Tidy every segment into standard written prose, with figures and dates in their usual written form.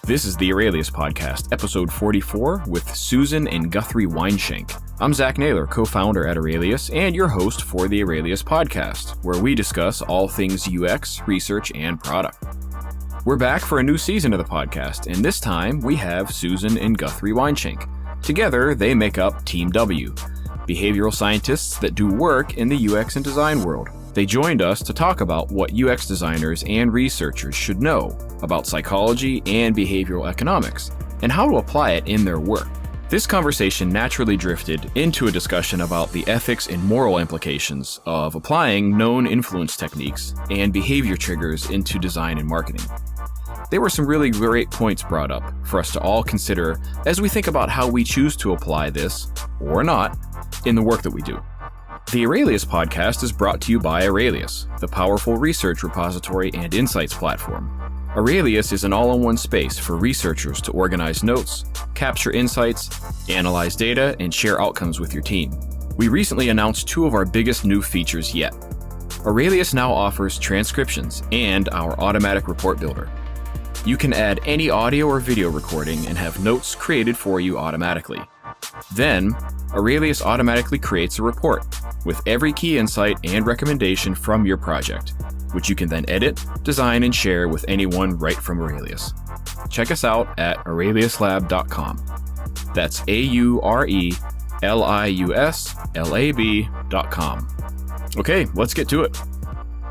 This is the Aurelius Podcast, episode 44, with Susan and Guthrie Weinschenk. I'm Zach Naylor, co-founder at Aurelius, and your host for the Aurelius Podcast, where we discuss all things UX, research, and product. We're back for a new season of the podcast, and this time we have Susan and Guthrie Weinschenk. Together, they make up Team W, behavioral scientists that do work in the UX and design world. They joined us to talk about what UX designers and researchers should know about psychology and behavioral economics, and how to apply it in their work. This conversation naturally drifted into a discussion about the ethics and moral implications of applying known influence techniques and behavior triggers into design and marketing. There were some really great points brought up for us to all consider as we think about how we choose to apply this, or not, in the work that we do. The Aurelius Podcast is brought to you by Aurelius, the powerful research repository and insights platform. Aurelius is an all-in-one space for researchers to organize notes, capture insights, analyze data, and share outcomes with your team. We recently announced two of our biggest new features yet. Aurelius now offers transcriptions and our automatic report builder. You can add any audio or video recording and have notes created for you automatically. Then, Aurelius automatically creates a report with every key insight and recommendation from your project, which you can then edit, design, and share with anyone right from Aurelius. Check us out at aureliuslab.com. That's AURELIUSLAB.com. Okay, let's get to it.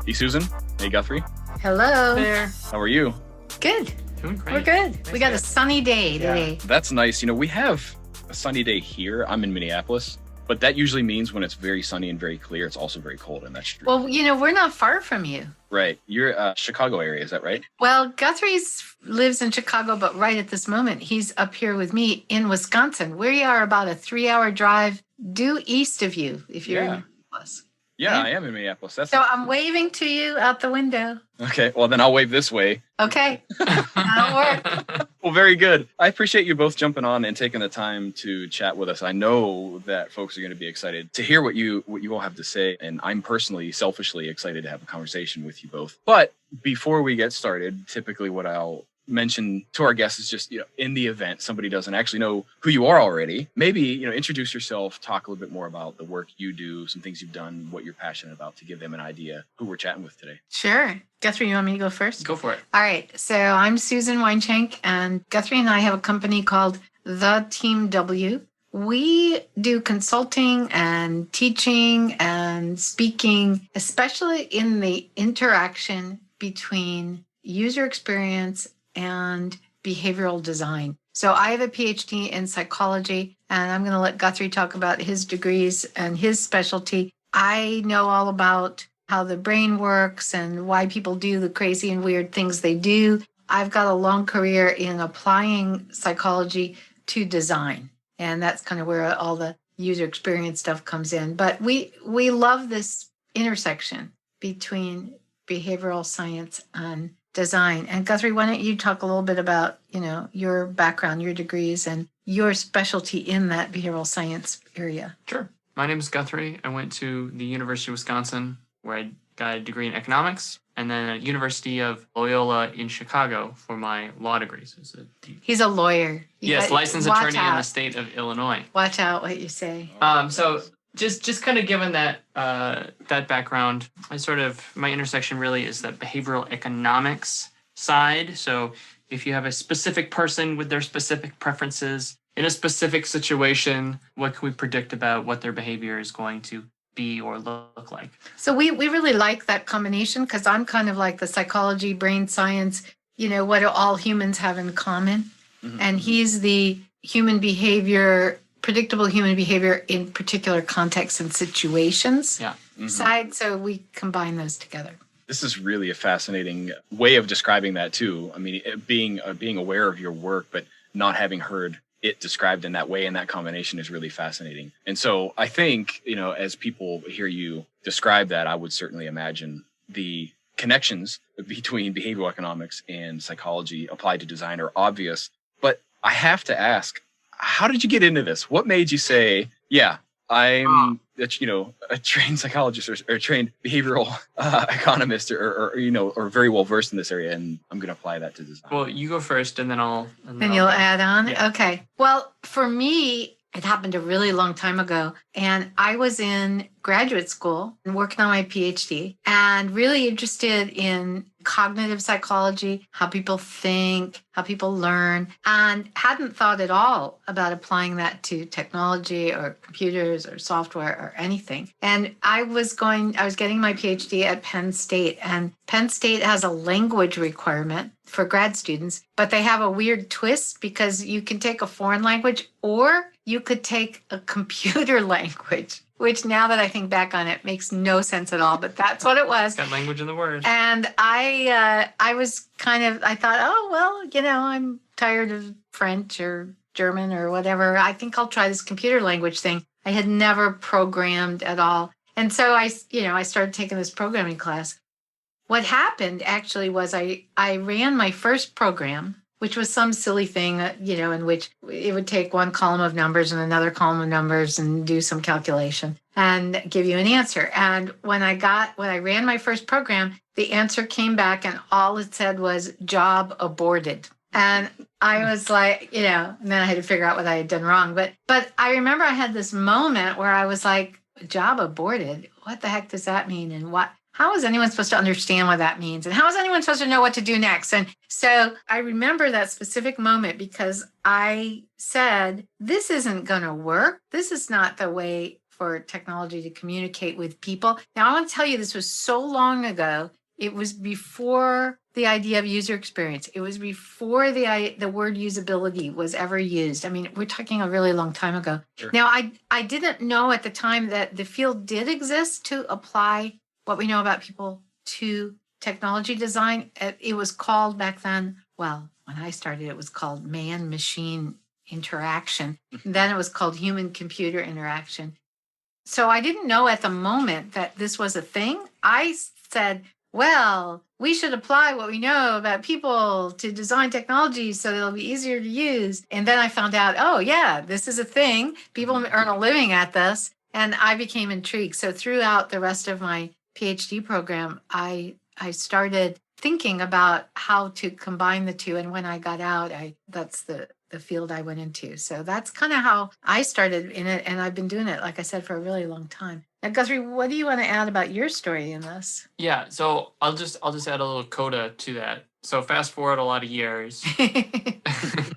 Hey, Susan. Hey, Guthrie. Hello. There. How are you? Good. Doing great. We're good. Nice We got a sunny day today. That's nice. You know, we have a sunny day here. I'm in Minneapolis, but that usually means when it's very sunny and very clear, it's also very cold, and that's true. Well, we're not far from you. Right. You're Chicago area, is that right? Well, Guthrie's lives in Chicago, but right at this moment, he's up here with me in Wisconsin. We are about a 3-hour drive due east of you, if you're in Minneapolis. Yeah, I am in Minneapolis. So I'm waving to you out the window. Okay, well, then I'll wave this way. Okay. That'll work. Well, very good. I appreciate you both jumping on and taking the time to chat with us. I know that folks are going to be excited to hear what you all have to say, and I'm personally, selfishly excited to have a conversation with you both. But before we get started, typically what I'll mention to our guests is just, in the event somebody doesn't actually know who you are already, maybe, introduce yourself, talk a little bit more about the work you do, some things you've done, what you're passionate about, to give them an idea who we're chatting with today. Sure. Guthrie, you want me to go first? Go for it. All right. So I'm Susan Weinschenk, and Guthrie and I have a company called The Team W. We do consulting and teaching and speaking, especially in the interaction between user experience and behavioral design. So I have a PhD in psychology, and I'm going to let Guthrie talk about his degrees and his specialty. I know all about how the brain works and why people do the crazy and weird things they do. I've got a long career in applying psychology to design, and that's kind of where all the user experience stuff comes in. But we love this intersection between behavioral science and design. And Guthrie, why don't you talk a little bit about, your background, your degrees, and your specialty in that behavioral science area? Sure. My name is Guthrie. I went to the University of Wisconsin, where I got a degree in economics, and then at University of Loyola in Chicago for my law degree. So He's a lawyer. Yes, licensed attorney in the state of Illinois. Watch out what you say. So just kind of given that that background, my intersection really is the behavioral economics side. So if you have a specific person with their specific preferences in a specific situation, what can we predict about what their behavior is going to be or look like? So we really like that combination, because I'm kind of like the psychology, brain science, what do all humans have in common? Mm-hmm. And he's the human behavior, predictable human behavior in particular contexts and situations side. So we combine those together. This is really a fascinating way of describing that too. I mean, being aware of your work, but not having heard it described in that way, and that combination is really fascinating. And so I think, as people hear you describe that, I would certainly imagine the connections between behavioral economics and psychology applied to design are obvious. But I have to ask, how did you get into this? What made you say, yeah, I'm a trained psychologist or a trained behavioral economist or very well versed in this area, and I'm going to apply that to design. Well, you go first, and then I'll. Then you'll add on? Yeah. Okay. Well, for me, it happened a really long time ago. And I was in graduate school and working on my PhD and really interested in cognitive psychology, how people think, how people learn, and hadn't thought at all about applying that to technology or computers or software or anything. And I was getting my PhD at Penn State, and Penn State has a language requirement for grad students, but they have a weird twist because you can take a foreign language or you could take a computer language, which now that I think back on it makes no sense at all, but that's what it was. Got language in the word. And I thought, oh, well, I'm tired of French or German or whatever. I think I'll try this computer language thing. I had never programmed at all. And so I started taking this programming class. What happened actually was I ran my first program, which was some silly thing, in which it would take one column of numbers and another column of numbers and do some calculation and give you an answer. And when I ran my first program, the answer came back and all it said was job aborted. And I was like, and then I had to figure out what I had done wrong. But I remember I had this moment where I was like, job aborted? What the heck does that mean? And how is anyone supposed to understand what that means? And how is anyone supposed to know what to do next? And so I remember that specific moment because I said, this isn't going to work. This is not the way for technology to communicate with people. Now, I want to tell you, this was so long ago. It was before the idea of user experience. It was before the word usability was ever used. I mean, we're talking a really long time ago. Sure. Now, I didn't know at the time that the field did exist to apply what we know about people to technology design. It was called back then, well, when I started, it was called man-machine interaction. Then it was called human-computer interaction. So I didn't know at the moment that this was a thing. I said, well, we should apply what we know about people to design technology so it'll be easier to use. And then I found out, oh, yeah, this is a thing. People earn a living at this. And I became intrigued. So throughout the rest of my PhD program, I started thinking about how to combine the two. And when I got out, that's the field I went into. So that's kind of how I started in it. And I've been doing it, like I said, for a really long time. Now, Guthrie, what do you want to add about your story in this? Yeah, so I'll just add a little coda to that. So fast forward a lot of years.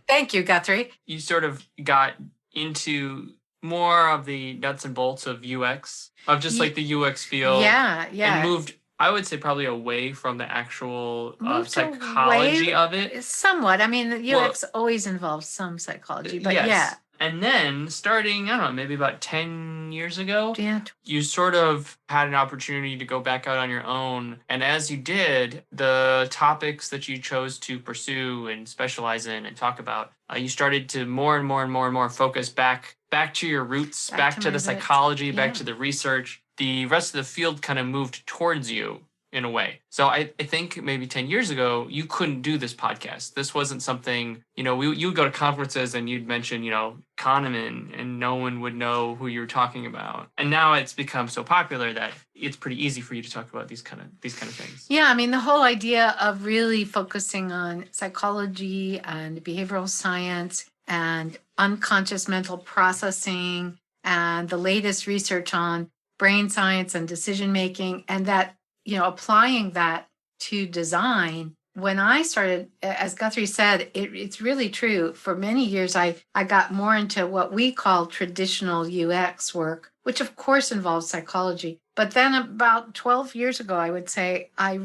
Thank you, Guthrie. You sort of got into more of the nuts and bolts of UX, of just like the UX field. Yeah. And moved, I would say, probably away from the actual psychology of it. Somewhat. I mean, the UX always involves some psychology, but yes. Yeah. And then starting, I don't know, maybe about 10 years ago, Yeah. you sort of had an opportunity to go back out on your own. And as you did, the topics that you chose to pursue and specialize in and talk about, you started to more and more focus back to your roots, back to the psychology, back to the research. The rest of the field kind of moved towards you in a way. So I think maybe 10 years ago, you couldn't do this podcast. This wasn't something, you would go to conferences and you'd mention, Kahneman, and no one would know who you were talking about. And now it's become so popular that it's pretty easy for you to talk about these kind of things. Yeah, I mean, the whole idea of really focusing on psychology and behavioral science and unconscious mental processing and the latest research on brain science and decision making, and that applying that to design. When I started, as Guthrie said, it's really true. For many years, I got more into what we call traditional UX work, which of course involves psychology. But then about 12 years ago, I would say, I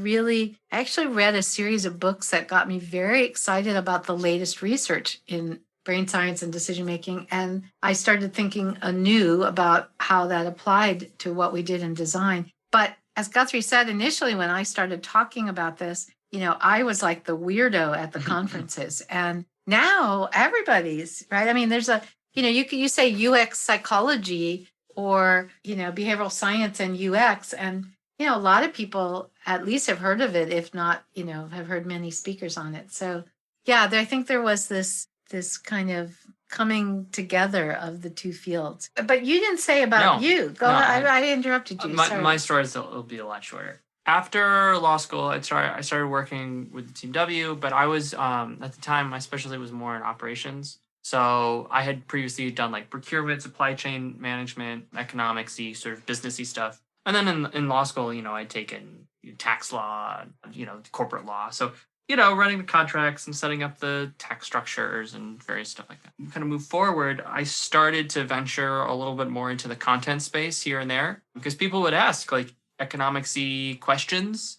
actually read a series of books that got me very excited about the latest research in brain science and decision making. And I started thinking anew about how that applied to what we did in design. But as Guthrie said, initially when I started talking about this, I was like the weirdo at the conferences. And now everybody's, right? I mean, there's you say UX psychology or, behavioral science and UX. And, a lot of people at least have heard of it, if not, have heard many speakers on it. So, yeah, I think there was this kind of coming together of the two fields. But you didn't say about you. Go ahead. I interrupted you. My stories will be a lot shorter. After law school, I started working with the Team W, but I was at the time my specialty was more in operations. So I had previously done like procurement, supply chain management, economics-y, sort of businessy stuff. And then in law school, I'd taken tax law, corporate law. So running the contracts and setting up the tax structures and various stuff like that. Kind of move forward, I started to venture a little bit more into the content space here and there because people would ask like economics-y questions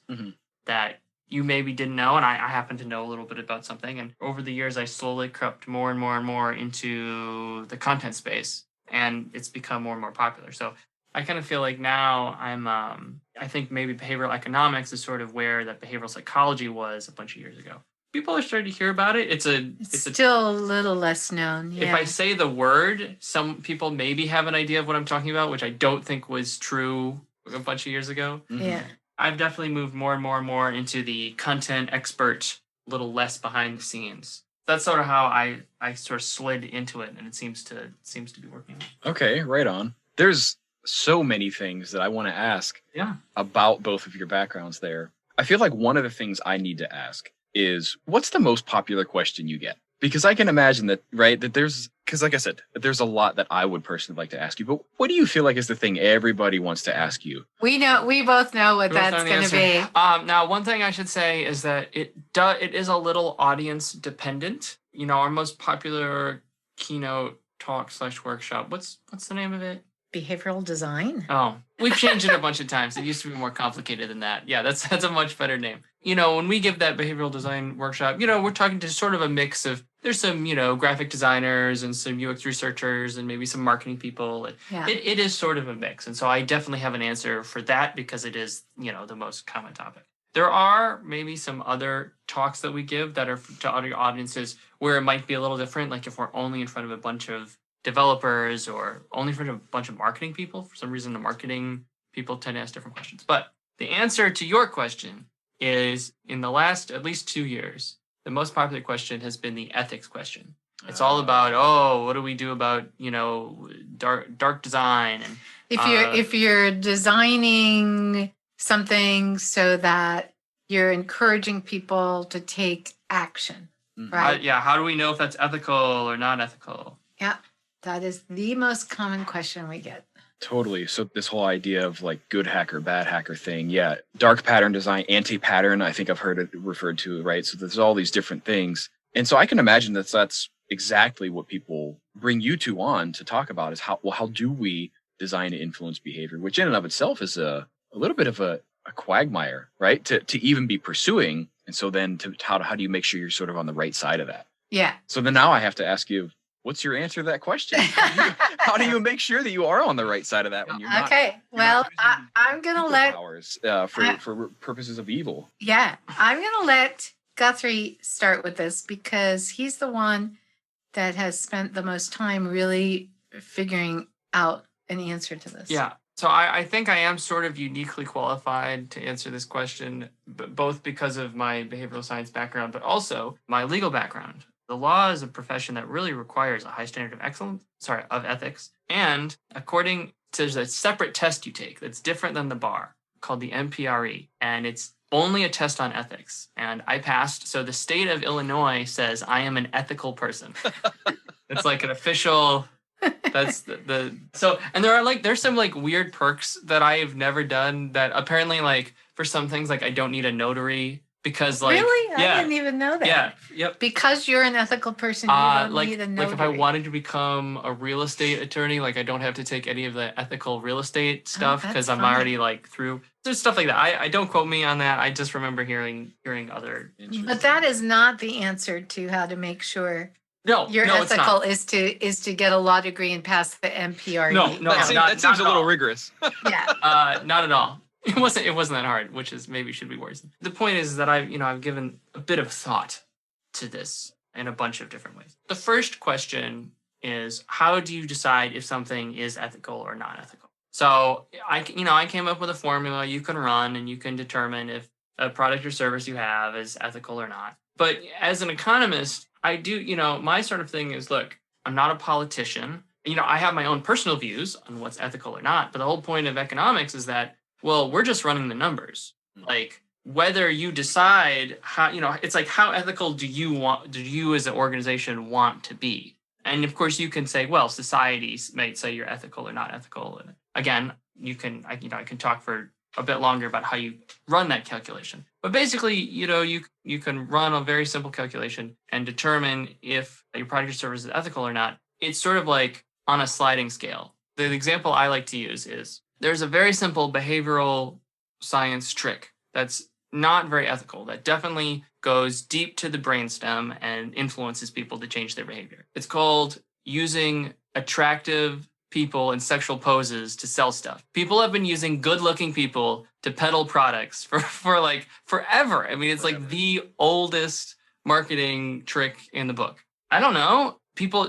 that you maybe didn't know, and I happen to know a little bit about something. And over the years, I slowly crept more and more and more into the content space, and it's become more and more popular. So I kind of feel like now I think maybe behavioral economics is sort of where that behavioral psychology was a bunch of years ago. People are starting to hear about it. It's still a little less known. Yeah. If I say the word, some people maybe have an idea of what I'm talking about, which I don't think was true a bunch of years ago. Yeah. I've definitely moved more and more and more into the content expert, a little less behind the scenes. That's sort of how I sort of slid into it, and it seems to be working. Okay, right on. There's so many things that I want to ask about both of your backgrounds there. I feel like one of the things I need to ask is, what's the most popular question you get? Because I can imagine that, right, that because like I said, there's a lot that I would personally like to ask you, but what do you feel like is the thing everybody wants to ask you? We both know what that's going to be. Now, one thing I should say is that it is a little audience dependent. Our most popular keynote talk / workshop, what's the name of it? Behavioral design. Oh, we've changed it a bunch of times. It used to be more complicated than that. Yeah, that's a much better name. When we give that behavioral design workshop, we're talking to sort of a mix of, there's some, graphic designers and some UX researchers and maybe some marketing people. Yeah. It is sort of a mix. And so I definitely have an answer for that because it is, the most common topic. There are maybe some other talks that we give that are to other audiences where it might be a little different. Like if we're only in front of a bunch of developers or only in front of a bunch of marketing people. For some reason, the marketing people tend to ask different questions. But the answer to your question is, in the last at least 2 years, the most popular question has been the ethics question. It's all about, what do we do about, dark design? And if you're designing something so that you're encouraging people to take action, right? How do we know if that's ethical or not ethical? Yeah. That is the most common question we get. Totally. So this whole idea of like good hacker, bad hacker thing. Yeah. Dark pattern design, anti-pattern, I think I've heard it referred to, right? So there's all these different things. And so I can imagine that's exactly what people bring you two on to talk about is how do we design to influence behavior, which in and of itself is a little bit of a quagmire, right? To even be pursuing. And so then how do you make sure you're sort of on the right side of that? Yeah. So then now I have to ask you, what's your answer to that question? How do you make sure that you are on the right side of that when you're not? Okay, well, I'm going to let... powers for purposes of evil. Yeah, I'm going to let Guthrie start with this because he's the one that has spent the most time really figuring out an answer to this. Yeah, so I think I am sort of uniquely qualified to answer this question, both because of my behavioral science background, but also my legal background. The law is a profession that really requires a high standard of ethics. And according to, there's a separate test you take that's different than the bar called the MPRE. And it's only a test on ethics. And I passed. So the state of Illinois says I am an ethical person. It's like an official, that's and there's some like weird perks that I've never done that apparently like for some things, like I don't need a notary. Because like really, I didn't even know that. Yeah, yep. Because you're an ethical person, you don't need a notary. Like if I wanted to become a real estate attorney, like I don't have to take any of the ethical real estate stuff because I'm already like through. There's stuff like that. I don't quote me on that. I just remember hearing other. But that is not the answer to how to make sure. You're ethical it's not. is to get a law degree and pass the MPRE. No, that seems a little rigorous. Yeah. Not at all. It wasn't that hard, which is maybe should be worse. The point is that I've given a bit of thought to this in a bunch of different ways. The first question is, how do you decide if something is ethical or not ethical? So I came up with a formula you can run and you can determine if a product or service you have is ethical or not. But as an economist, I do, my sort of thing is, look, I'm not a politician. I have my own personal views on what's ethical or not, but the whole point of economics is that, well, we're just running the numbers. Like, whether you decide how, it's like, how ethical do you as an organization want to be? And of course you can say, well, societies might say you're ethical or not ethical. And again, I can talk for a bit longer about how you run that calculation. But basically, you can run a very simple calculation and determine if your product or service is ethical or not. It's sort of like on a sliding scale. The example I like to use is there's a very simple behavioral science trick that's not very ethical, that definitely goes deep to the brainstem and influences people to change their behavior. It's called using attractive people in sexual poses to sell stuff. People have been using good-looking people to peddle products for like forever. I mean, it's like the oldest marketing trick in the book. I don't know.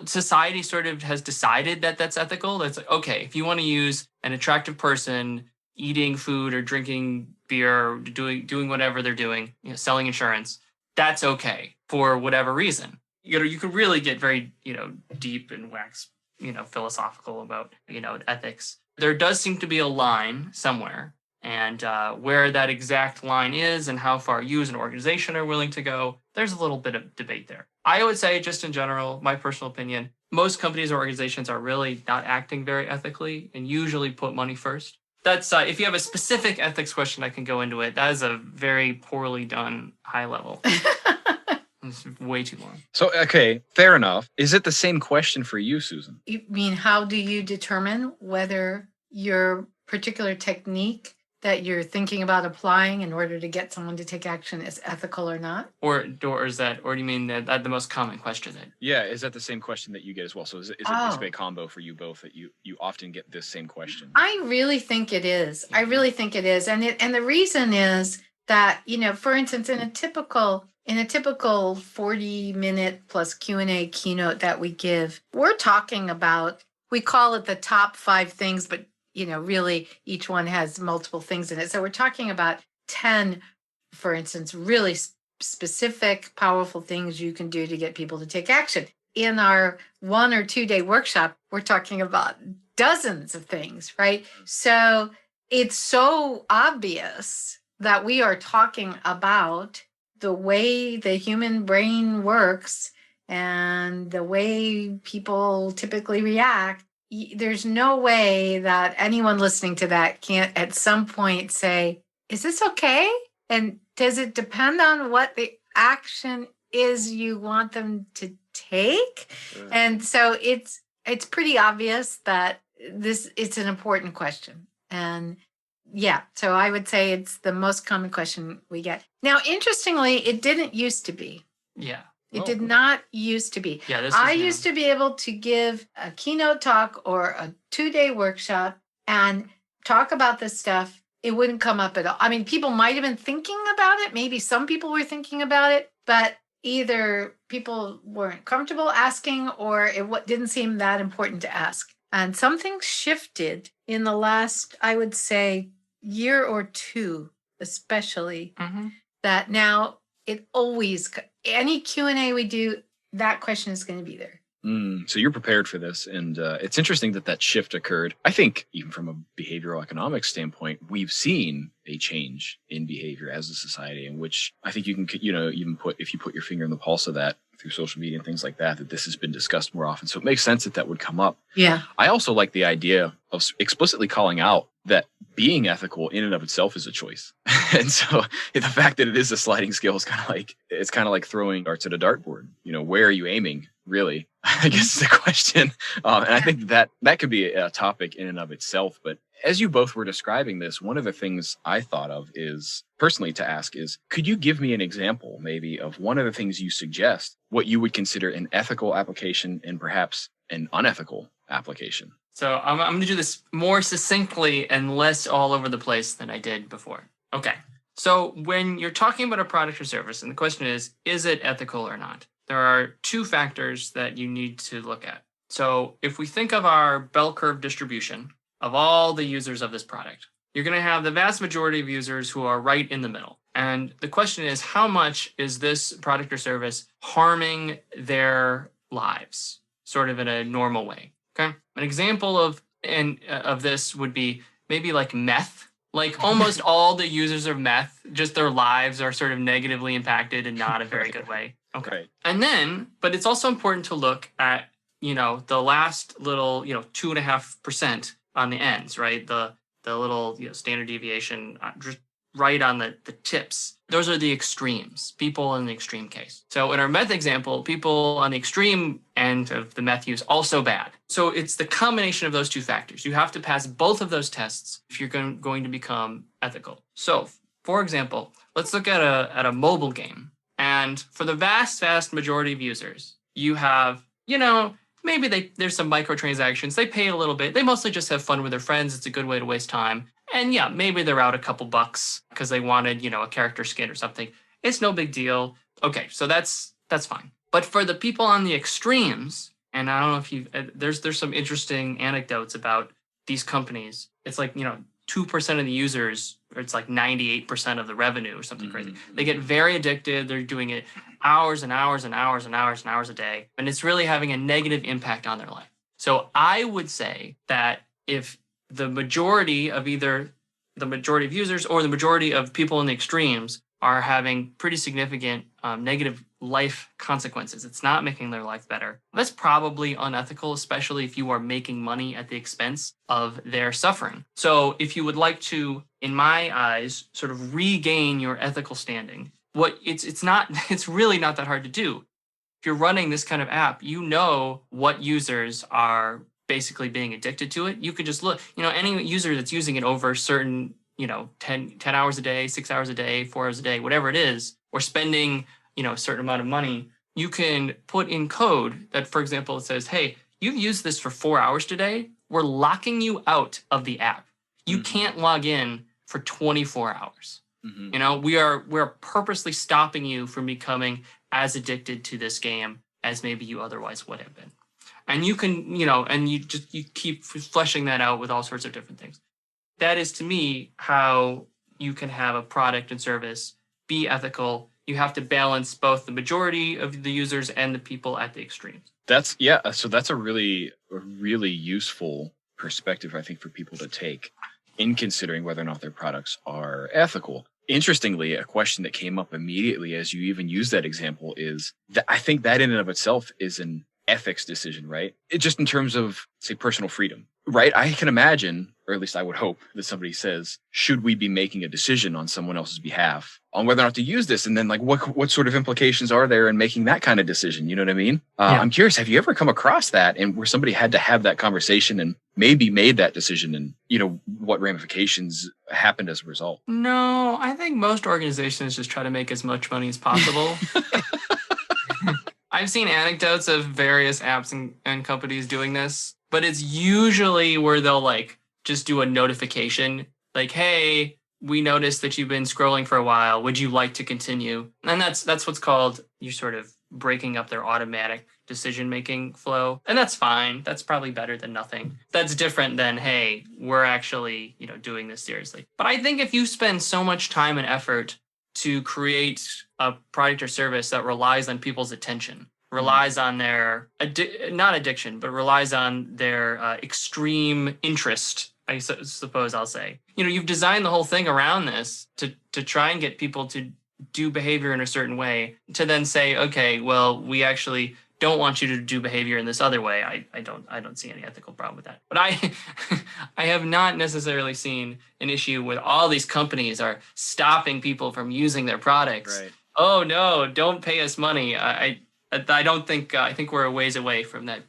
Society sort of has decided that that's ethical. That's like, okay, if you want to use an attractive person eating food or drinking beer or doing whatever they're doing, selling insurance, that's okay for whatever reason. You could really get very, deep and wax, philosophical about, ethics. There does seem to be a line somewhere, and where that exact line is and how far you as an organization are willing to go, there's a little bit of debate there. I would say, just in general, my personal opinion, most companies or organizations are really not acting very ethically and usually put money first. That's if you have a specific ethics question, I can go into it. That is a very poorly done high level. It's way too long. So, okay, fair enough. Is it the same question for you, Susan? You mean, how do you determine whether your particular technique that you're thinking about applying in order to get someone to take action is ethical or not? Or do you mean that the most common question then? Yeah, is that the same question that you get as well? So is it basically a combo for you both that you often get this same question? I really think it is. I really think it is. And the reason is that, for instance, in a typical 40-minute plus Q&A keynote that we give, we're talking about, we call it the top 5 things, but really each one has multiple things in it. So we're talking about 10, for instance, really specific, powerful things you can do to get people to take action. In our 1 or 2 day workshop, we're talking about dozens of things, right? So it's so obvious that we are talking about the way the human brain works and the way people typically react. There's no way that anyone listening to that can't at some point say, is this okay? And does it depend on what the action is you want them to take? Sure. And so it's pretty obvious that it's an important question. And yeah, so I would say it's the most common question we get. Now, interestingly, it didn't used to be. Yeah. It did not used to be. Yeah, I used to be able to give a keynote talk or a 2-day workshop and talk about this stuff. It wouldn't come up at all. I mean, people might have been thinking about it. Maybe some people were thinking about it, but either people weren't comfortable asking or it didn't seem that important to ask. And something shifted in the last, I would say, year or two, especially, that now it always, any Q&A we do, that question is going to be there. So you're prepared for this. And it's interesting that shift occurred. I think even from a behavioral economics standpoint, we've seen a change in behavior as a society in which I think you can, even if you put your finger in the pulse of that through social media and things like that this has been discussed more often. So it makes sense that would come up. Yeah. I also like the idea of explicitly calling out that being ethical in and of itself is a choice. And so the fact that it is a sliding scale is kind of like throwing darts at a dartboard. Where are you aiming, really? I guess is the question. And I think that could be a topic in and of itself. But as you both were describing this, one of the things I thought of is personally to ask is, could you give me an example maybe of one of the things you suggest, what you would consider an ethical application and perhaps an unethical application? So I'm going to do this more succinctly and less all over the place than I did before. Okay. So when you're talking about a product or service, and the question is it ethical or not? There are 2 factors that you need to look at. So if we think of our bell curve distribution of all the users of this product, you're going to have the vast majority of users who are right in the middle. And the question is, how much is this product or service harming their lives? sort of in a normal way. Okay. An example of this would be maybe like meth. Like almost all the users of meth, just their lives are sort of negatively impacted in not a very good way. Okay. Right. And then, but it's also important to look at, the last little, 2.5% on the ends, right? The little, standard deviation just right on the tips. Those are the extremes, people in the extreme case. So in our meth example, people on the extreme end of the meth use, also bad. So it's the combination of those two factors. You have to pass both of those tests if you're going to become ethical. So for example, let's look at a mobile game. And for the vast majority of users, you have, maybe there's some microtransactions. They pay a little bit. They mostly just have fun with their friends. It's a good way to waste time. And yeah, maybe they're out a couple bucks because they wanted, a character skin or something. It's no big deal. Okay, so that's fine. But for the people on the extremes, and I don't know if there's some interesting anecdotes about these companies. It's like, 2% of the users, or it's like 98% of the revenue or something crazy. They get very addicted. They're doing it hours and hours and hours and hours and hours a day. And it's really having a negative impact on their life. So I would say that if the majority of either the majority of users or the majority of people in the extremes are having pretty significant negative life consequences, it's not making their life better, that's probably unethical, especially if you are making money at the expense of their suffering. So if you would like to, in my eyes, sort of regain your ethical standing, it's really not that hard to do. If you're running this kind of app, you know what users are basically being addicted to it. You could just look, any user that's using it over certain, 10 hours a day, 6 hours a day, 4 hours a day, whatever it is, or spending, a certain amount of money, you can put in code that, for example, it says, hey, you've used this for 4 hours today. We're locking you out of the app. You can't log in for 24 hours. We're purposely stopping you from becoming as addicted to this game as maybe you otherwise would have been. And you can, and you keep fleshing that out with all sorts of different things. That is, to me, how you can have a product and service be ethical. You have to balance both the majority of the users and the people at the extremes. So that's a really useful perspective, I think, for people to take in considering whether or not their products are ethical. Interestingly, a question that came up immediately as you even use that example is that I think that in and of itself is an ethics decision, right? Just in terms of, say, personal freedom, right? I can imagine, or at least I would hope, that somebody says, should we be making a decision on someone else's behalf on whether or not to use this? And then like, what sort of implications are there in making that kind of decision? You know what I mean? Yeah. I'm curious, have you ever come across that and where somebody had to have that conversation and maybe made that decision and, what ramifications happened as a result? No, I think most organizations just try to make as much money as possible. I've seen anecdotes of various apps and companies doing this, but it's usually where they'll like just do a notification like, hey, we noticed that you've been scrolling for a while. Would you like to continue? And that's what's called, you're sort of breaking up their automatic decision-making flow. And that's fine. That's probably better than nothing. That's different than, hey, we're actually, doing this seriously. But I think if you spend so much time and effort to create a product or service that relies on people's attention, relies on their, not addiction, but relies on their extreme interest, I suppose I'll say. You've designed the whole thing around this to try and get people to do behavior in a certain way, to then say, okay, well, we actually don't want you to do behavior in this other way. I don't see any ethical problem with that. But I have not necessarily seen an issue with all these companies are stopping people from using their products. Right. Oh no, don't pay us money. I don't think I think we're a ways away from that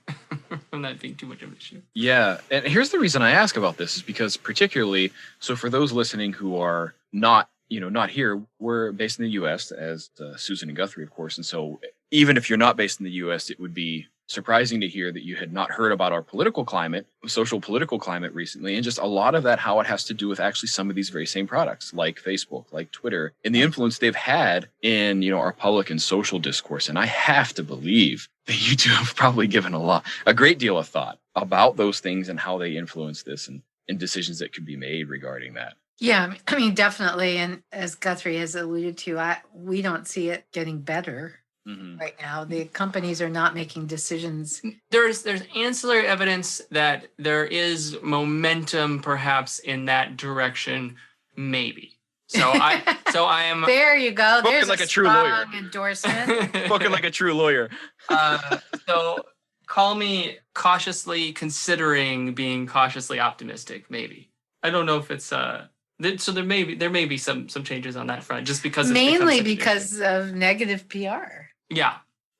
from that being too much of an issue. Yeah, and here's the reason I ask about this is because particularly, so for those listening who are not here, we're based in the U.S. as Susan and Guthrie, of course, and so even if you're not based in the U.S., it would be surprising to hear that you had not heard about our political climate, social political climate recently, and just a lot of that, how it has to do with actually some of these very same products like Facebook, like Twitter, and the influence they've had in, our public and social discourse. And I have to believe that you two have probably given a great deal of thought about those things and how they influence this and decisions that could be made regarding that. Yeah, I mean, definitely. And as Guthrie has alluded to, we don't see it getting better. right now. The companies are not making decisions. There's ancillary evidence that there is momentum perhaps in that direction, maybe. So I am There you go. Spoken There's like a a true lawyer. strong endorsement. Spoken like a true lawyer. So call me cautiously considering being cautiously optimistic, maybe. I don't know if it's so there may be some changes on that front just because it's become Mainly such an issue. because of negative PR. Yeah.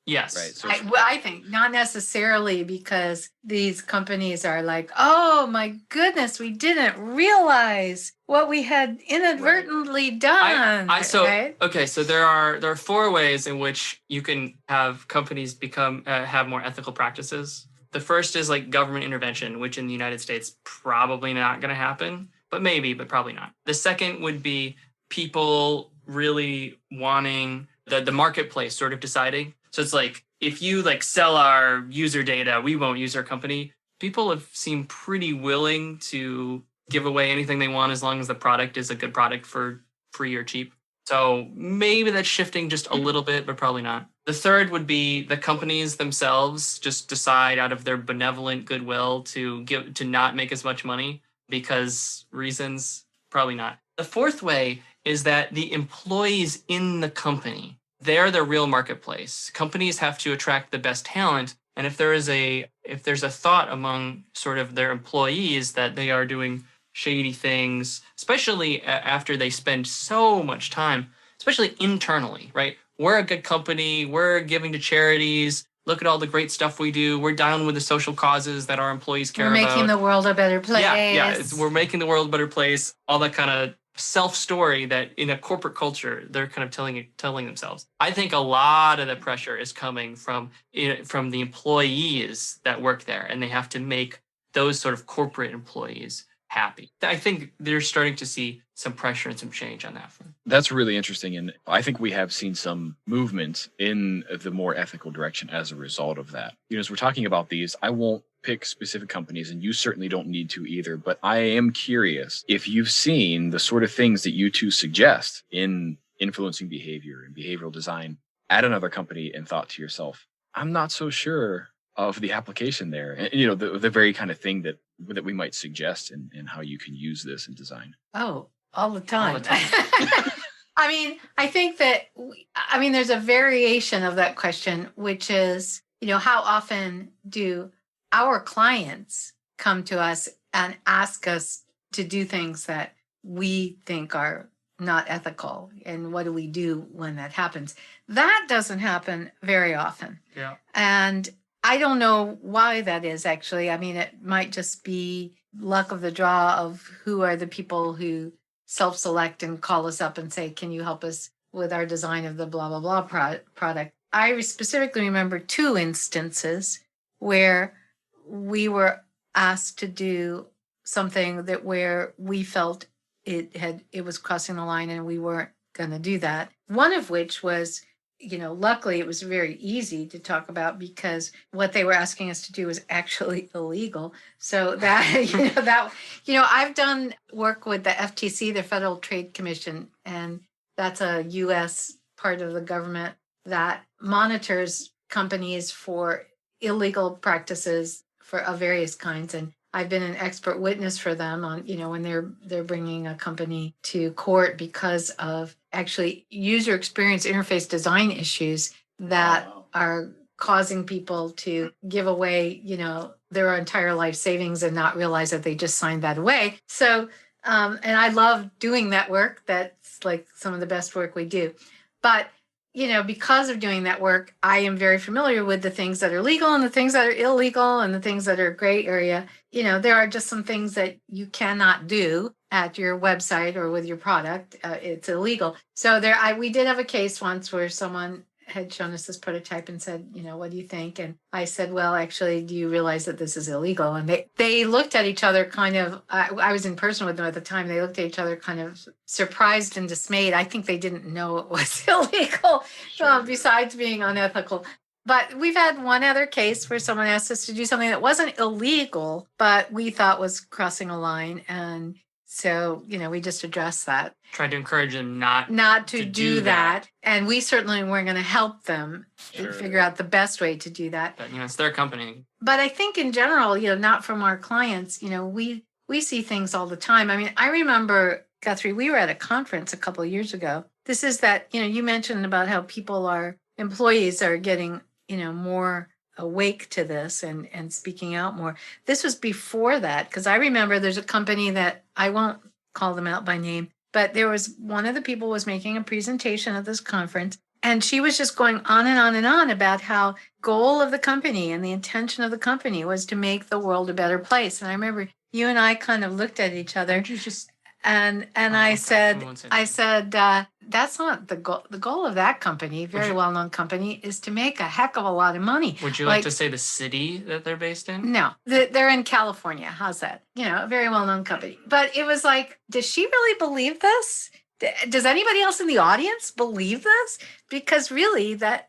Yes. Right. So I think not necessarily because these companies are like, oh my goodness, we didn't realize what we had inadvertently done. Right? Okay, so there are 4 ways in which you can have companies become have more ethical practices. The first is like government intervention, which in the United States probably not going to happen, but maybe, but probably not. The second would be people really wanting the marketplace sort of deciding. So it's like, if you like sell our user data, we won't use our company. People have seemed pretty willing to give away anything they want as long as the product is a good product for free or cheap. So maybe that's shifting just a little bit, but probably not. The third would be the companies themselves just decide out of their benevolent goodwill to not make as much money because reasons, probably not. The fourth way is that the employees in the company, they're the real marketplace. Companies have to attract the best talent. And if there's a thought among sort of their employees that they are doing shady things, especially after they spend so much time, especially internally, right? We're a good company. We're giving to charities. Look at all the great stuff we do. We're down with the social causes that our employees care about. We're making the world a better place. Yeah, we're making the world a better place. All that kind of self-story that in a corporate culture they're kind of telling themselves. I think a lot of the pressure is coming from the employees that work there, and they have to make those sort of corporate employees happy. I think they're starting to see some pressure and some change on that front. That's really interesting, and I think we have seen some movement in the more ethical direction as a result of that. As we're talking about these, I won't pick specific companies, and you certainly don't need to either, but I am curious if you've seen the sort of things that you two suggest in influencing behavior and behavioral design at another company and thought to yourself, I'm not so sure of the application there. And, the very kind of thing that we might suggest and how you can use this in design. Oh, all the time. All the time. I think that, there's a variation of that question, which is, how often do our clients come to us and ask us to do things that we think are not ethical? And what do we do when that happens? That doesn't happen very often. Yeah. And I don't know why that is, actually. It might just be luck of the draw of who are the people who self-select and call us up and say, can you help us with our design of the blah, blah, blah product. I specifically remember 2 instances where we were asked to do something where we felt it was crossing the line and we weren't going to do that. One of which was, luckily it was very easy to talk about because what they were asking us to do was actually illegal. So that, I've done work with the FTC, the Federal Trade Commission, and that's a U.S. part of the government that monitors companies for illegal practices of various kinds. And I've been an expert witness for them on, when they're bringing a company to court because of actually user experience interface design issues that are causing people to give away, their entire life savings and not realize that they just signed that away. So, and I love doing that work. That's like some of the best work we do. But because of doing that work, I am very familiar with the things that are legal and the things that are illegal and the things that are gray area. There are just some things that you cannot do at your website or with your product. It's illegal. So we did have a case once where someone had shown us this prototype and said, what do you think? And I said, well, actually, do you realize that this is illegal? And they looked at each other kind of, I was in person with them at the time. They looked at each other kind of surprised and dismayed. I think they didn't know it was illegal, besides being unethical. But we've had one other case where someone asked us to do something that wasn't illegal, but we thought was crossing a line. And So, we just addressed that. Tried to encourage them not to do that. And we certainly weren't going to help them figure out the best way to do that. But, it's their company. But I think in general, not from our clients, we see things all the time. I mean, I remember, Guthrie, we were at a conference a couple of years ago. This is that, you mentioned about how employees are getting, more awake to this and speaking out more. This was before that, because I remember there's a company that I won't call them out by name, but there was one of the people was making a presentation at this conference, and she was just going on and on and on about how goal of the company and the intention of the company was to make the world a better place. And I remember you and I kind of looked at each other. And I said, that's not the goal. The goal of that company, very well-known company, is to make a heck of a lot of money. Would you like to say the city that they're based in? No, they're in California. How's that? A very well-known company. But it was like, does she really believe this? Does anybody else in the audience believe this? Because really, that's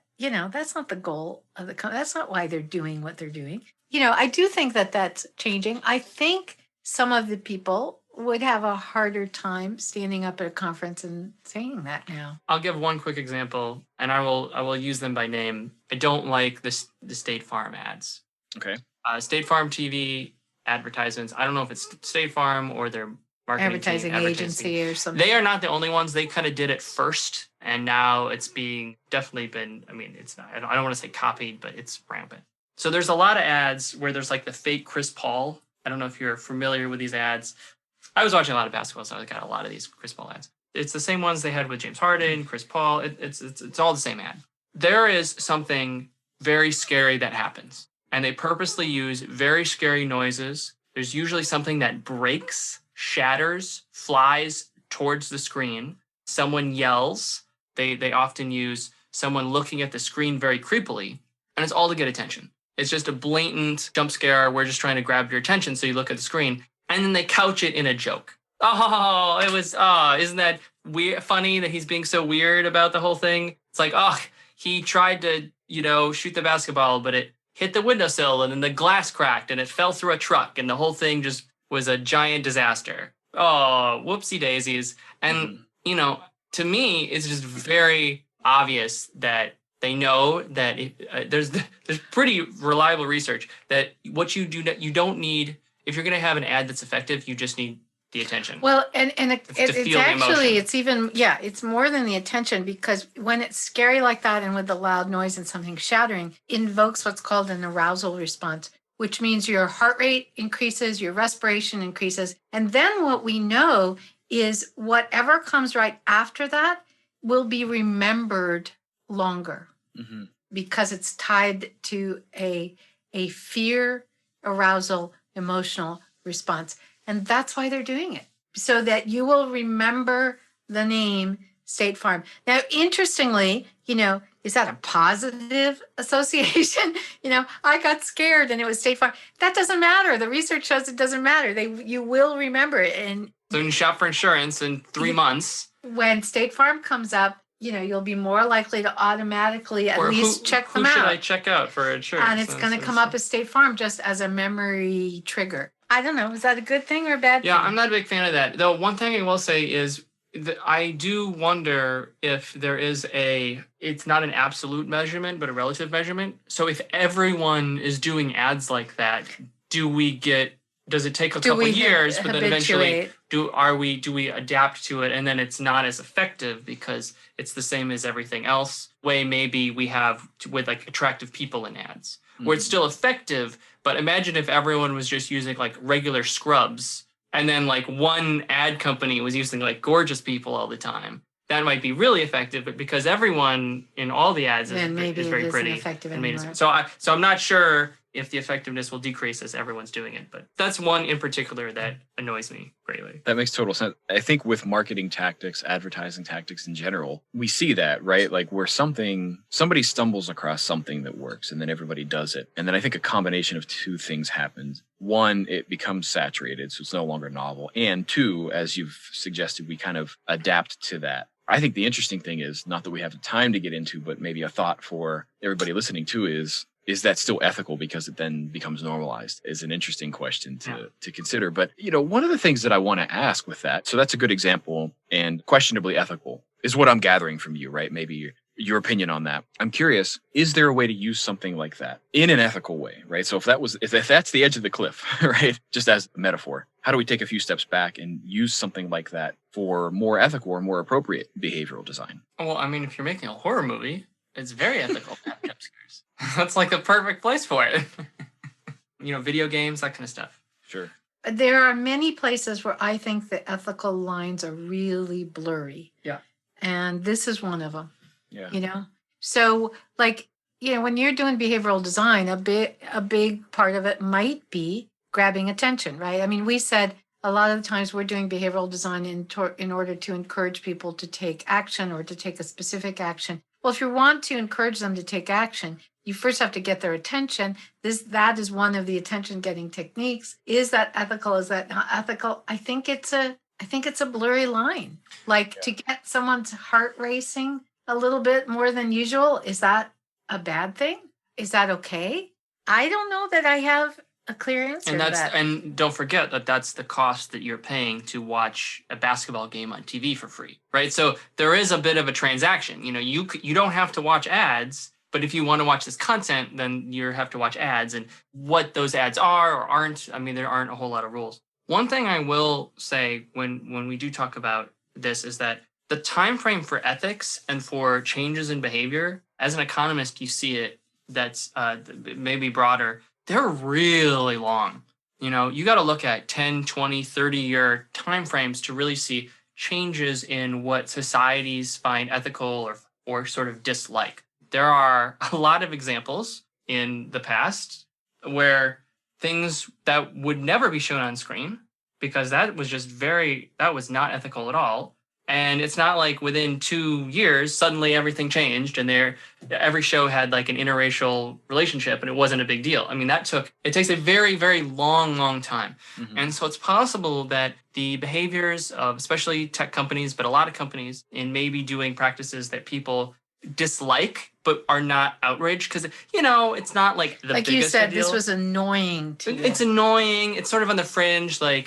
not the goal of the company. That's not why they're doing what they're doing. I do think that that's changing. I think some of the people would have a harder time standing up at a conference and saying that now. I'll give one quick example, and I will use them by name. I don't like the State Farm ads. Okay. State Farm TV advertisements. I don't know if it's State Farm or their marketing advertising agency or something. They are not the only ones. They kind of did it first, and now it's definitely been. I mean, it's not. I don't want to say copied, but it's rampant. So there's a lot of ads where there's like the fake Chris Paul. I don't know if you're familiar with these ads. I was watching a lot of basketball, so I got a lot of these Chris Paul ads. It's the same ones they had with James Harden, Chris Paul. It's all the same ad. There is something very scary that happens, and they purposely use very scary noises. There's usually something that breaks, shatters, flies towards the screen. Someone yells. They often use someone looking at the screen very creepily, and it's all to get attention. It's just a blatant jump scare. We're just trying to grab your attention, so you look at the screen. And then they couch it in a joke. Isn't that weird? Funny that he's being so weird about the whole thing? It's like, he tried to, shoot the basketball, but it hit the windowsill and then the glass cracked and it fell through a truck and the whole thing just was a giant disaster. Oh, whoopsie daisies. And, to me, it's just very obvious that they know that there's pretty reliable research that what you do, you don't need. If you're going to have an ad that's effective, you just need the attention. Well, and it's actually, it's even, it's more than the attention, because when it's scary like that and with the loud noise and something shattering, invokes what's called an arousal response, which means your heart rate increases, your respiration increases. And then what we know is whatever comes right after that will be remembered longer, because it's tied to a fear arousal emotional response. And that's why they're doing it, so that you will remember the name State Farm. Now, interestingly, is that a positive association? I got scared and it was State Farm. That doesn't matter. The research shows it doesn't matter. You will remember it. And so when you shop for insurance in 3 months, when State Farm comes up, you'll be more likely to automatically at least check them out. Who should I check out for insurance? And it's going to come up as State Farm just as a memory trigger. I don't know. Is that a good thing or a bad thing? Yeah, I'm not a big fan of that. Though one thing I will say is that I do wonder if there is it's not an absolute measurement, but a relative measurement. So if everyone is doing ads like that, does it take a couple years, but then eventually do we adapt to it, and then it's not as effective because it's the same as everything else? Way maybe we have with like attractive people in ads, where it's still effective, but imagine if everyone was just using like regular scrubs, and then like one ad company was using like gorgeous people all the time. That might be really effective, but because everyone in all the ads is very pretty, so I'm not sure if the effectiveness will decrease as everyone's doing it. But that's one in particular that annoys me greatly. That makes total sense. I think with marketing tactics, advertising tactics in general, we see that, right? Like where somebody stumbles across something that works and then everybody does it. And then I think a combination of two things happens. One, it becomes saturated, so it's no longer novel. And two, as you've suggested, we kind of adapt to that. I think the interesting thing is, not that we have the time to get into, but maybe a thought for everybody listening too is, is that still ethical because it then becomes normalized? Is an interesting question to consider. But, one of the things that I want to ask with that, so that's a good example and questionably ethical is what I'm gathering from you, right? Maybe your opinion on that. I'm curious, is there a way to use something like that in an ethical way, right? So if that's the edge of the cliff, right? Just as a metaphor, how do we take a few steps back and use something like that for more ethical or more appropriate behavioral design? Well, I mean, if you're making a horror movie, it's very ethical to have jump scares. That's like the perfect place for it. Video games, that kind of stuff. Sure. There are many places where I think the ethical lines are really blurry. Yeah. And this is one of them. Yeah. So when you're doing behavioral design, a big part of it might be grabbing attention, right? I mean, we said a lot of the times we're doing behavioral design in order to encourage people to take action or to take a specific action. Well, if you want to encourage them to take action, you first have to get their attention. That is one of the attention getting techniques. Is that ethical? Is that not ethical? I think it's a blurry line. To get someone's heart racing a little bit more than usual, is that a bad thing? Is that okay? I don't know that I have a clear answer to that. And don't forget that that's the cost that you're paying to watch a basketball game on TV for free, right? So there is a bit of a transaction. You don't have to watch ads, but if you want to watch this content, then you have to watch ads. And what those ads are or aren't, I mean, there aren't a whole lot of rules. One thing I will say when we do talk about this is that the time frame for ethics and for changes in behavior, as an economist, you see it that's maybe broader. They're really long. You got to look at 10, 20, 30-year time frames to really see changes in what societies find ethical or sort of dislike. There are a lot of examples in the past where things that would never be shown on screen because that was not ethical at all. And it's not like within 2 years, suddenly everything changed and every show had like an interracial relationship and it wasn't a big deal. I mean, it takes a very, very long time. Mm-hmm. And so it's possible that the behaviors of especially tech companies, but a lot of companies in maybe doing practices that people dislike, but are not outraged because, it's not like the biggest you said, deal. This was annoying to you. It's annoying. It's sort of on the fringe, they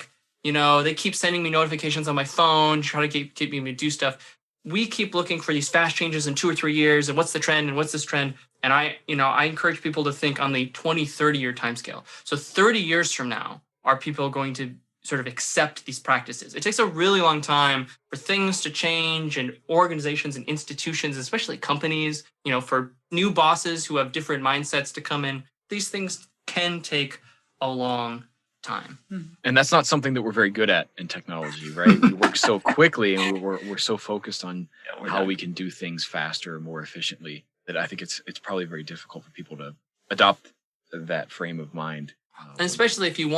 keep sending me notifications on my phone, trying to keep me to do stuff. We keep looking for these fast changes in 2 or 3 years, and what's the trend, and what's this trend? And I encourage people to think on the 20, 30-year timescale. So 30 years from now, are people going to sort of accept these practices? It takes a really long time for things to change and organizations and institutions, especially companies, for new bosses who have different mindsets to come in. These things can take a long time. And that's not something that we're very good at in technology, right? We work so quickly and we're so focused on how we can do things faster, more efficiently, that I think it's probably very difficult for people to adopt that frame of mind. And especially if you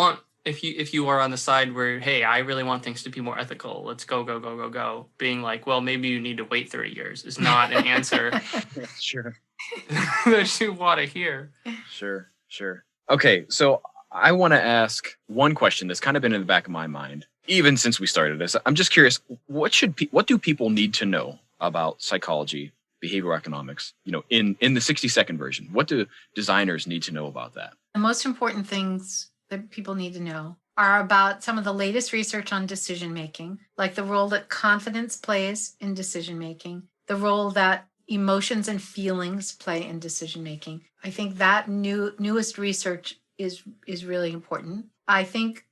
are on the side where, hey, I really want things to be more ethical, let's go, being like, well, maybe you need to wait 30 years is not an answer Sure. that you want to hear. Sure. Okay, so I want to ask one question that's kind of been in the back of my mind, even since we started this. I'm just curious, what do people need to know about psychology, behavioral economics, in the 60-second version? What do designers need to know about that? The most important things that people need to know are about some of the latest research on decision making, like the role that confidence plays in decision making, the role that emotions and feelings play in decision making. I think that newest research is really important. I think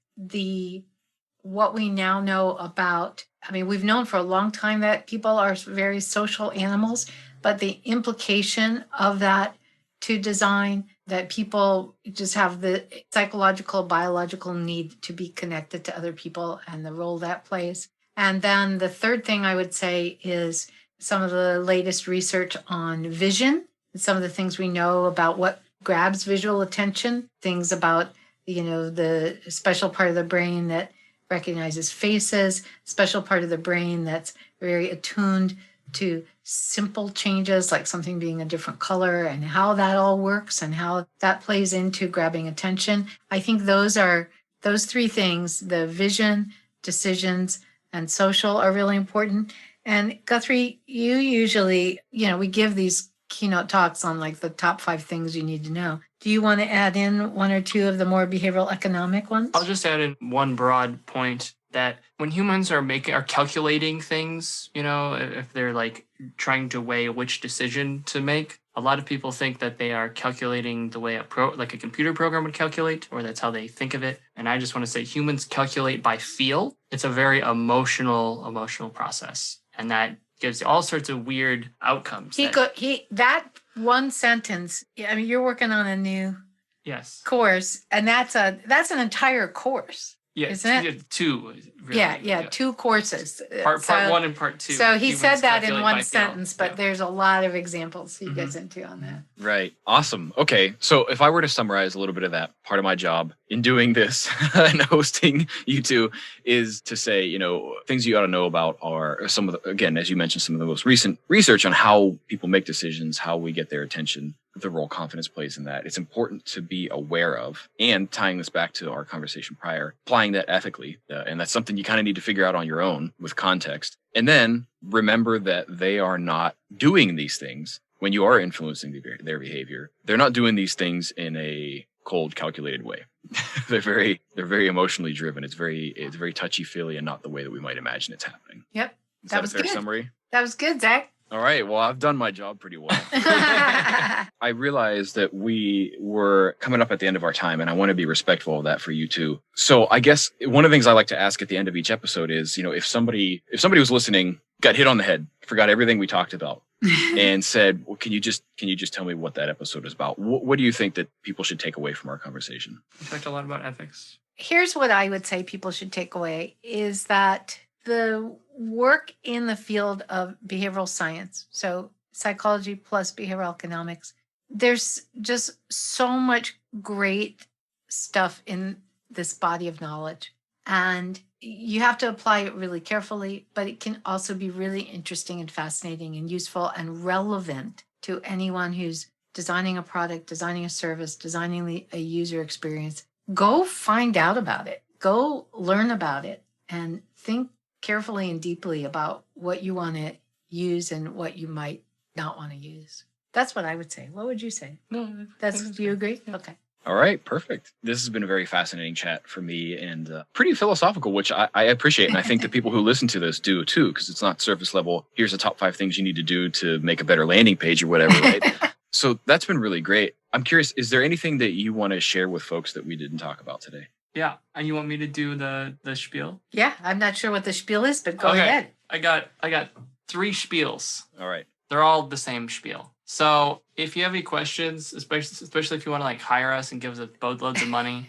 what we now know about, we've known for a long time that people are very social animals, but the implication of that to design, that people just have the psychological, biological need to be connected to other people and the role that plays. And then the third thing I would say is some of the latest research on vision, some of the things we know about what grabs visual attention, things about, the special part of the brain that recognizes faces, special part of the brain that's very attuned to simple changes, like something being a different color, and how that all works and how that plays into grabbing attention. I think those three things, the vision, decisions, and social, are really important. And Guthrie, you usually, we give these keynote talks on like the top 5 things you need to know. Do you want to add in 1 or 2 of the more behavioral economic ones? I'll just add in one broad point that when humans are calculating things, if they're like trying to weigh which decision to make, a lot of people think that they are calculating the way like a computer program would calculate, or that's how they think of it. And I just want to say humans calculate by feel. It's a very emotional process. And that gives you all sorts of weird outcomes. That one sentence, I mean, you're working on a new course, and that's an entire course. Yeah, isn't it? 2. Really. 2 courses. Part 1 and part 2. So he said that in one sentence, but there's a lot of examples he gets into on that. Right. Awesome. Okay. So if I were to summarize a little bit of that, part of my job in doing this and hosting you two is to say, things you ought to know about are some of the, again, as you mentioned, some of the most recent research on how people make decisions, how we get their attention, the role confidence plays in that. It's important to be aware of, and tying this back to our conversation prior, applying that ethically. And that's something you kind of need to figure out on your own with context. And then remember that they are not doing these things when you are influencing their behavior. They're not doing these things in a cold, calculated way. They're very emotionally driven. It's very touchy-feely and not the way that we might imagine it's happening. Yep. Is that a fair summary? That was good, Zach. All right. Well, I've done my job pretty well. I realized that we were coming up at the end of our time, and I want to be respectful of that for you too. So I guess one of the things I like to ask at the end of each episode is, if somebody was listening, got hit on the head, forgot everything we talked about, and said, well, can you just tell me what that episode is about? What do you think that people should take away from our conversation? We talked a lot about ethics. Here's what I would say people should take away is that the work in the field of behavioral science, so psychology plus behavioral economics, there's just so much great stuff in this body of knowledge. And you have to apply it really carefully, but it can also be really interesting and fascinating and useful and relevant to anyone who's designing a product, designing a service, designing a user experience. Go find out about it. Go learn about it and think carefully and deeply about what you want to use and what you might not want to use. That's what I would say. What would you say? No, do you agree? Yeah. Okay. All right, perfect. This has been a very fascinating chat for me and pretty philosophical, which I appreciate. And I think the people who listen to this do too, because it's not surface level. Here's the top 5 things you need to do to make a better landing page or whatever, right? So that's been really great. I'm curious, is there anything that you want to share with folks that we didn't talk about today? Yeah. And you want me to do the spiel? Yeah. I'm not sure what the spiel is, but go ahead. I got 3 spiels. All right. They're all the same spiel. So if you have any questions, especially if you want to like hire us and give us boatloads of money,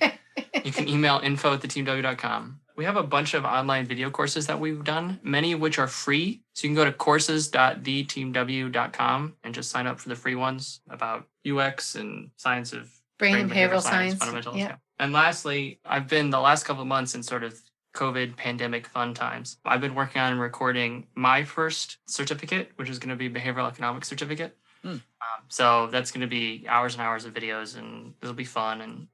you can email info@theteamw.com. We have a bunch of online video courses that we've done, many of which are free. So you can go to courses.theteamw.com and just sign up for the free ones about UX and science of brain and behavioral science. Fundamentals. Yeah. And lastly, I've been the last couple of months in sort of COVID pandemic fun times. I've been working on recording my first certificate, which is going to be behavioral economics certificate. So that's going to be hours and hours of videos, and it'll be fun and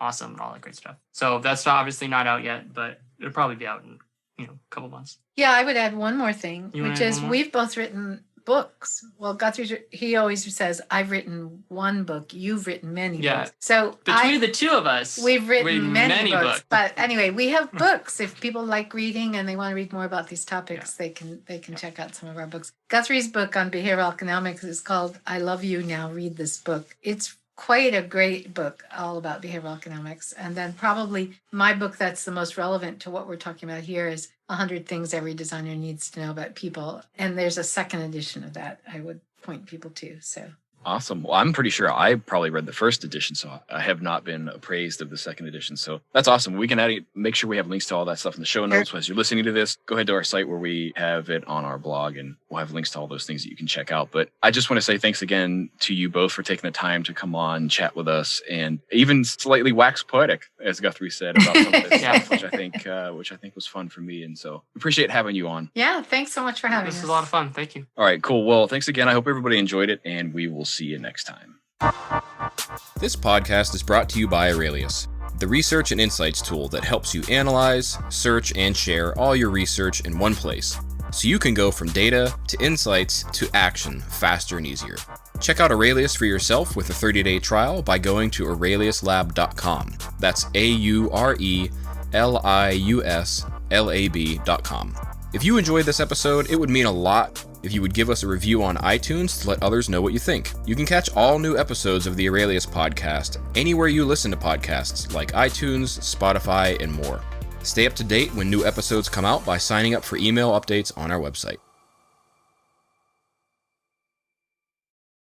awesome and all that great stuff. So that's obviously not out yet, but it'll probably be out in a couple months. Yeah, I would add one more thing, which is we've both written books. Well, Guthrie, he always says, I've written one book, you've written many books. So between the two of us, we've written many books. But anyway, we have books. If people like reading and they want to read more about these topics, they can check out some of our books. Guthrie's book on behavioral economics is called I Love You Now, Read This Book. It's quite a great book all about behavioral economics. And then probably my book that's the most relevant to what we're talking about here is 100 Things Every Designer Needs to Know About People. And there's a second edition of that I would point people to. So Awesome. Well, I'm pretty sure I probably read the first edition, so I have not been appraised of the second edition. So that's awesome. We can make sure we have links to all that stuff in the show notes. As you're listening to this, go ahead to our site where we have it on our blog, and we'll have links to all those things that you can check out. But I just want to say thanks again to you both for taking the time to come on, chat with us, and even slightly wax poetic, as Guthrie said, about some of this stuff, which I think was fun for me. And so appreciate having you on. Yeah, thanks so much for having us. This was a lot of fun. Thank you. All right, cool. Well, thanks again. I hope everybody enjoyed it, and we will see you next time. This podcast is brought to you by Aurelius, the research and insights tool that helps you analyze, search, and share all your research in one place, so you can go from data to insights to action faster and easier. Check out Aurelius for yourself with a 30-day trial by going to aureliuslab.com. That's AURELIUSLAB.com. If you enjoyed this episode, it would mean a lot if you would give us a review on iTunes to let others know what you think. You can catch all new episodes of the Aurelius podcast anywhere you listen to podcasts, like iTunes, Spotify, and more. Stay up to date when new episodes come out by signing up for email updates on our website.